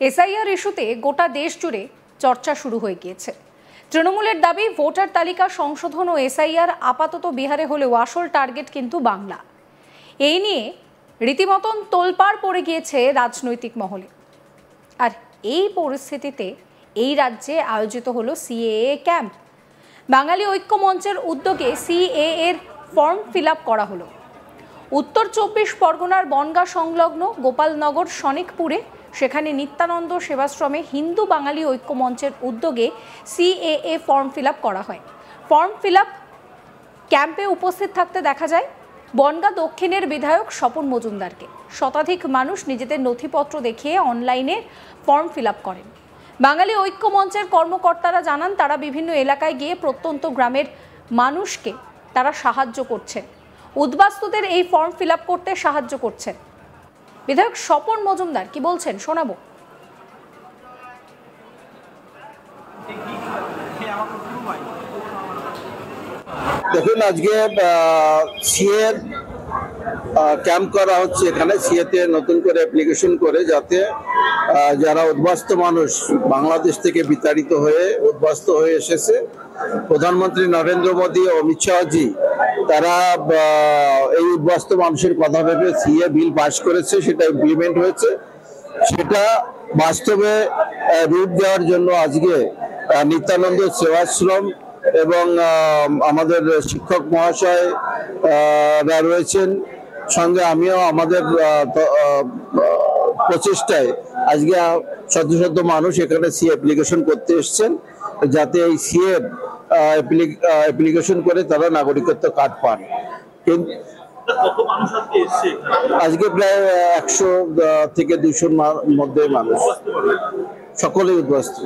SIR ইস্যুতে গোটা দেশ জুড়ে চর্চা শুরু হয়ে গিয়েছে। তৃণমূলের দাবি ভোটার তালিকা সংশোধন ও এসআইআর আপাতত বিহারে হলেও আসল টার্গেট কিন্তু বাংলা। এই নিয়ে রীতিমতন তোলপাড় পড়ে গিয়েছে রাজনৈতিক মহলে। আর এই পরিস্থিতিতে এই রাজ্যে আয়োজিত হলো সিএএ ক্যাম্প। বাঙালি ঐক্য মঞ্চের উদ্যোগে সিএএ এর ফর্ম ফিল আপ করা হলো। উত্তর ২৪ পরগনার বনগাঁ সংলগ্ন গোপালনগর শনিকপুরে সেখানে নিত্যানন্দ সেবাশ্রমে হিন্দু বাঙালি ঐক্য মঞ্চের উদ্যোগে সিএএ ফর্ম ফিল আপ করা হয়। ফর্ম ফিল আপ ক্যাম্পে উপস্থিত থাকতে দেখা যায় বনগাঁ দক্ষিণের বিধায়ক স্বপন মজুমদারকে। শতাধিক মানুষ নিজেদের নথিপত্র দেখিয়ে অনলাইনে ফর্ম ফিল আপ করেন। বাঙালি ঐক্য মঞ্চের কর্মকর্তারা জানান তারা বিভিন্ন এলাকায় গিয়ে প্রত্যন্ত গ্রামের মানুষকে তারা সাহায্য করছেন, উদ্বাস্তুদের এই ফর্ম ফিল আপ করতে সাহায্য করছেন। বিধায়ক স্বপন মজুমদার কি বলছেন শোনাবো। দেখুন, আজকে সিএ ক্যাম্প করা হচ্ছে। এখানে সিএতে নতুন করে অ্যাপ্লিকেশন করে যাতে যারা উদ্বাস্তু মানুষ বাংলাদেশ থেকে বিতাড়িত হয়ে উদ্বাস্তু হয়ে এসেছে, প্রধানমন্ত্রী নরেন্দ্র মোদী ও অমিত শাহজি তারা এই উদ্বাস্তু মানুষের কথা ভেবে সিএ বিল পাস করেছে, সেটা ইমপ্লিমেন্ট হয়েছে। সেটা বাস্তবে রূপ দেওয়ার জন্য আজকে নিত্যানন্দ সেবাশ্রম এবং আমাদের শিক্ষক মহাশয়রা রয়েছেন, সঙ্গে আমিও আমাদের প্রচেষ্টায় আজকে শত শত মানুষ এখানে সি অ্যাপ্লিকেশন করতে এসছেন, যাতে এই সি অ্যাপ্লিকেশন করে তারা নাগরিকত্ব কার্ড পান। আজকে প্রায় ১০০ থেকে ২০০ মধ্যে মানুষ, সকলেই উদ্বাস্তু,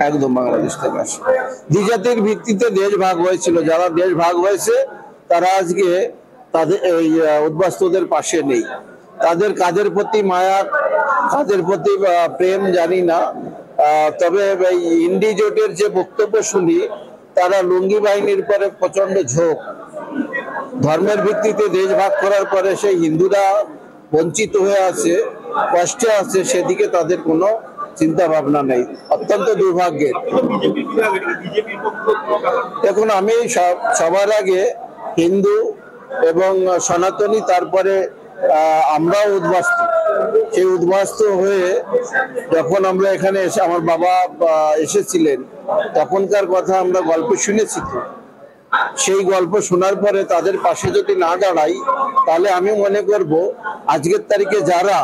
একদম বাংলাদেশ থেকে আসে। দ্বিজাতির ভিত্তিতে দেশ ভাগ হয়েছিল, যারা দেশ ভাগ হয়েছে তারা আজকে তাদের এই উদ্বাস্তুদের পাশে নেই। তাদের কাদের প্রতি মায়া, কাদের প্রতি প্রেম জানি না, তবে এই ইন্ডি জোটের যে বক্তব্য শুনি, তারা লুঙ্গি বাহিনীর পরে প্রচন্ড ঝোঁক। ধর্মের ভিত্তিতে দেশ ভাগ করার পরে সেই হিন্দুরা বঞ্চিত হয়ে আছে, কষ্টে আছে, সেদিকে তাদের কোনো চিন্তা ভাবনা নেই। অত্যন্ত দুর্ভাগ্যের। দেখুন, আমি সবার আগে হিন্দু এবং সনাতনী, তারপরে আমরাও উদ্বাস্তু। সেই উদ্বাস্তু হয়ে যখন আমরা এখানে এসে, আমার বাবা এসেছিলেন, তখনকার কথা আমরা গল্প শুনেছি। তো সেই গল্প শোনার পরে তাদের পাশে যদি না দাঁড়াই, তাহলে আমি মনে করব আজকের তারিখে যারা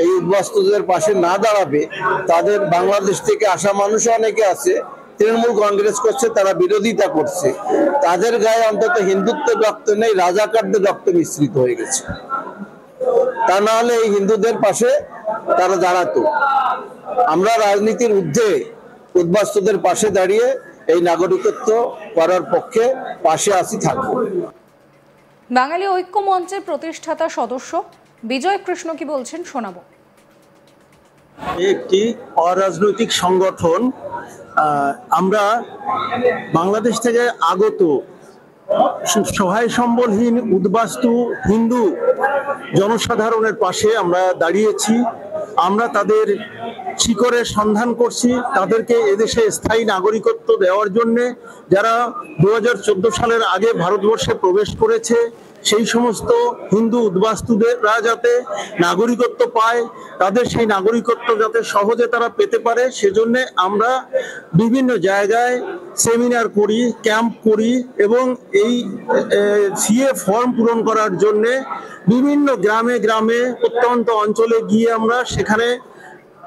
এই উদ্বাস্তুদের পাশে না দাঁড়াবে, তাদের বাংলাদেশ থেকে আসা মানুষও অনেকে আছে, তৃণমূল কংগ্রেস করছে, তারা বিরোধিতা করছে, তাদের গায়ে অন্তত হিন্দুত্বের রক্ত নেই, রাজাকারদের রক্ত মিশ্রিত হয়ে গেছে। তা না হলে এই হিন্দুদের পাশে তারা দাঁড়াতো। আমরা রাজনীতির ঊর্ধ্বে উদ্বাস্তুদের পাশে দাঁড়িয়ে এই নাগরিকত্ব করার পক্ষে পাশে আসি, থাকবো। বাঙালি ঐক্য মঞ্চের প্রতিষ্ঠাতা সদস্য বিজয় কৃষ্ণ কি বলছেন শোনাবো। একটি অরাজনৈতিক সংগঠন। আমরা বাংলাদেশ থেকে আগত সহায় সম্বলহীন উদ্বাস্তু হিন্দু জনসাধারণের পাশে আমরা দাঁড়িয়েছি। আমরা তাদের শিকড়ের সন্ধান করছি, তাদেরকে এদেশে স্থায়ী নাগরিকত্ব দেওয়ার জন্য। যারা ২০১৪ সালের আগে ভারতবর্ষে প্রবেশ করেছে, সেই সমস্ত হিন্দু উদ্বাস্তুদেররা যাতে নাগরিকত্ব পায়, তাদের সেই নাগরিকত্ব যাতে সহজে তারা পেতে পারে, সেজন্য আমরা বিভিন্ন জায়গায় সেমিনার করি, ক্যাম্প করি এবং এই সিএ ফর্ম পূরণ করার জন্যে বিভিন্ন গ্রামে গ্রামে প্রত্যন্ত অঞ্চলে গিয়ে আমরা সেখানে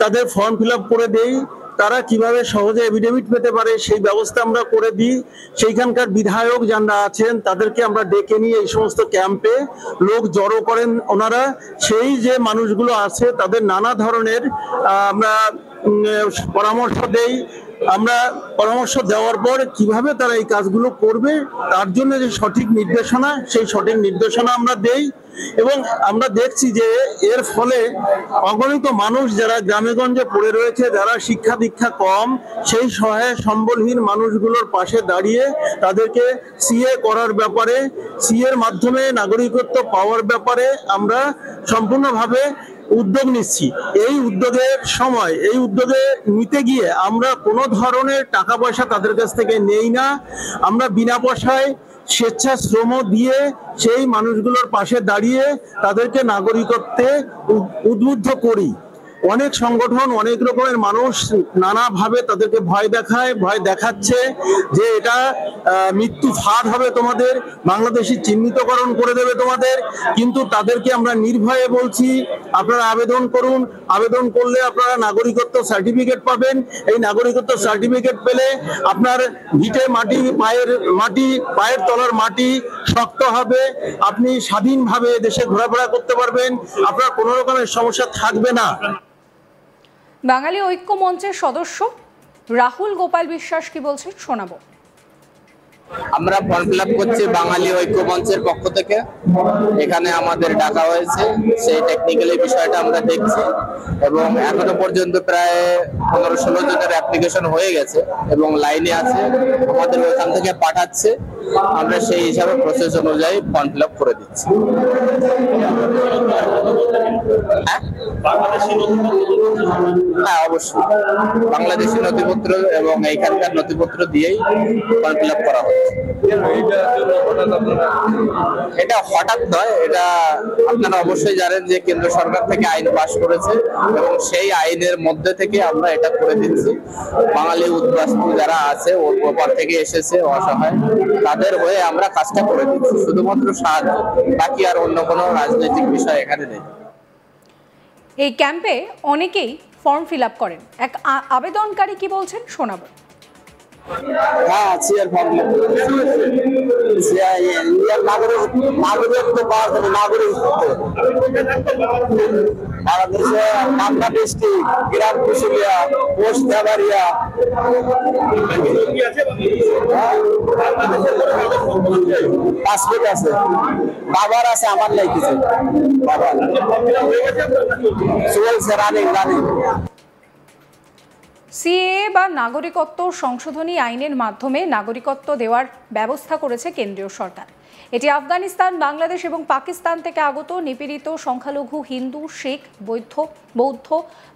তাদের ফর্ম ফিল আপ করে দেই। তারা কিভাবে সহজে এফিডেভিট পেতে পারে সেই ব্যবস্থা আমরা করে দিই। সেইখানকার বিধায়ক যারা আছেন তাদেরকে আমরা ডেকে নিয়ে এই সমস্ত ক্যাম্পে লোক জড়ো করেন। ওনারা সেই যে মানুষগুলো আছে তাদের নানা ধরনের আমরা পরামর্শ দেই। আমরা পরামর্শ দেওয়ার পর কিভাবে তারা এই কাজগুলো করবে তার জন্য যে সঠিক নির্দেশনা, সেই সঠিক নির্দেশনা আমরা দেই। এবং আমরা দেখছি যে এর ফলে অগণিত মানুষ যারা গ্রামেগঞ্জে পড়ে রয়েছে, যারা শিক্ষা দীক্ষা কম, সেই সহায় সম্বলহীন মানুষগুলোর পাশে দাঁড়িয়ে তাদেরকে সিএ করার ব্যাপারে, সিএর মাধ্যমে নাগরিকত্ব পাওয়ার ব্যাপারে আমরা সম্পূর্ণভাবে উদ্যোগ নিচ্ছি। এই উদ্যোগের সময় এই উদ্যোগে নিতে গিয়ে আমরা কোনো ধরনের টাকা পয়সা তাদের কাছ থেকে নেই না। আমরা বিনা পয়সায় স্বেচ্ছাশ্রম দিয়ে সেই মানুষগুলোর পাশে দাঁড়িয়ে তাদেরকে নাগরিকত্বে উদ্বুদ্ধ করি। অনেক সংগঠন অনেক রকমের মানুষ নানাভাবে তাদেরকে ভয় দেখাচ্ছে যে এটা মৃত্যু ফাঁদ হবে, তোমাদের বাংলাদেশি চিহ্নিতকরণ করে দেবে তোমাদের। কিন্তু তাদেরকে আমরা নির্ভয়ে বলছি আপনারা আবেদন করুন, আবেদন করলে আপনারা নাগরিকত্ব সার্টিফিকেট পাবেন। এই নাগরিকত্ব সার্টিফিকেট পেলে আপনার ভিটে মাটি পায়ের তলার মাটি শক্ত হবে, আপনি স্বাধীনভাবে দেশে ঘোরাফেরা করতে পারবেন, আপনার কোনো রকমের সমস্যা থাকবে না। বাঙালি ঐক্য মঞ্চের সদস্য রাহুল গোপাল বিশ্বাস কি বলছেন শোনাবো। আমরা ফর্ম ফিল আপ করছি বাঙালি ঐক্য মঞ্চের পক্ষ থেকে। এখানে আমাদের ডাকা হয়েছে, সেই টেকনিক্যালি বিষয়টা আমরা দেখছি এবং এখনো পর্যন্ত প্রায় 15-16 জনের অ্যাপ্লিকেশন হয়ে গেছে এবং লাইনে আছে, আমাদের ওইখান থেকে পাঠাচ্ছে। আমরা সেই হিসাবে প্রসেস অনুযায়ী ফর্ম ফিল আপ করে দিচ্ছি। হ্যাঁ অবশ্যই বাংলাদেশি নথিপত্র এবং এইখানকার নথিপত্র দিয়েই ফর্ম ফিল আপ করা হচ্ছে। এটা হঠাৎ নয়, এটা আপনারা অবশ্যই জানেন যে কেন্দ্র সরকার থেকে আইন পাস করেছে এবং সেই আইনের মধ্যে থেকে আমরা এটা করে দিচ্ছি। বাঙালি উদ্বাস্তু যারা আছে ওর ওপর থেকে এসেছে অসহায়, তাদের হয়ে আমরা কাজটা করে দিচ্ছি, শুধুমাত্র সাহায্য, বাকি আর অন্য কোনো রাজনৈতিক বিষয় এখানে নেই। এই ক্যাম্পে অনেকেই ফর্ম ফিল আপ করেন, এক আবেদনকারী কি বলছেন শোনাবো। হ্যাঁ সিআর ফর্ম নাগরিকত্ব পাওয়ার জন্য বাংলাদেশে পাবনা ডিস্ট্রিক্ট, গ্রাম কুশুলিয়া, পোস্ট দেবারিয়া, পাসপোর্ট আছে, বাবার আছে, আমার নাই কিছু। বাবা চলছে রানিং। সিএএ বা নাগরিকত্ব সংশোধনী আইনের মাধ্যমে নাগরিকত্ব দেওয়ার ব্যবস্থা করেছে কেন্দ্রীয় সরকার। এটি আফগানিস্তান, বাংলাদেশ এবং পাকিস্তান থেকে আগত নিপীড়িত সংখ্যালঘু হিন্দু, শিখ, বৌদ্ধ,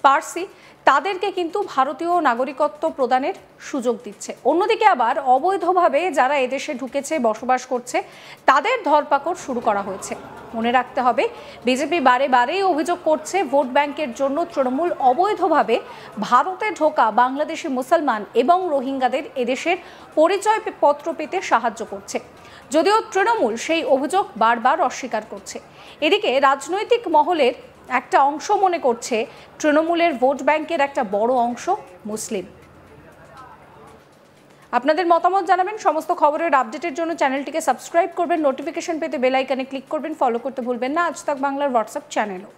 পার্সি তাদেরকে কিন্তু ভারতীয় নাগরিকত্ব প্রদানের সুযোগ দিচ্ছে। অন্যদিকে আবার অবৈধভাবে যারা এদেশে ঢুকেছে, বসবাস করছে, তাদের ধরপাকড় শুরু করা হয়েছে। মনে রাখতে হবে, বিজেপি বারেই অভিযোগ করছে ভোট ব্যাংকের জন্য তৃণমূল অবৈধভাবে ভারতে ঢোকা বাংলাদেশি মুসলমান এবং রোহিঙ্গাদের এদেশের পরিচয় পত্র পেতে সাহায্য করছে। যদিও তৃণমূল সেই অভিযোগ বারবার অস্বীকার করছে। এদিকে রাজনৈতিক মহলের একটা অংশ মনে করছে তৃণমূলের ভোট ব্যাংকের একটা বড় অংশ মুসলিম। আপনাদের মতামত জানাবেন। সমস্ত খবরের আপডেটের জন্য চ্যানেলটিকে সাবস্ক্রাইব করবেন, নোটিফিকেশন পেতে বেল আইকনে ক্লিক করবেন, ফলো করতে ভুলবেন না আজ তাক বাংলার হোয়াটসঅ্যাপ চ্যানেলও।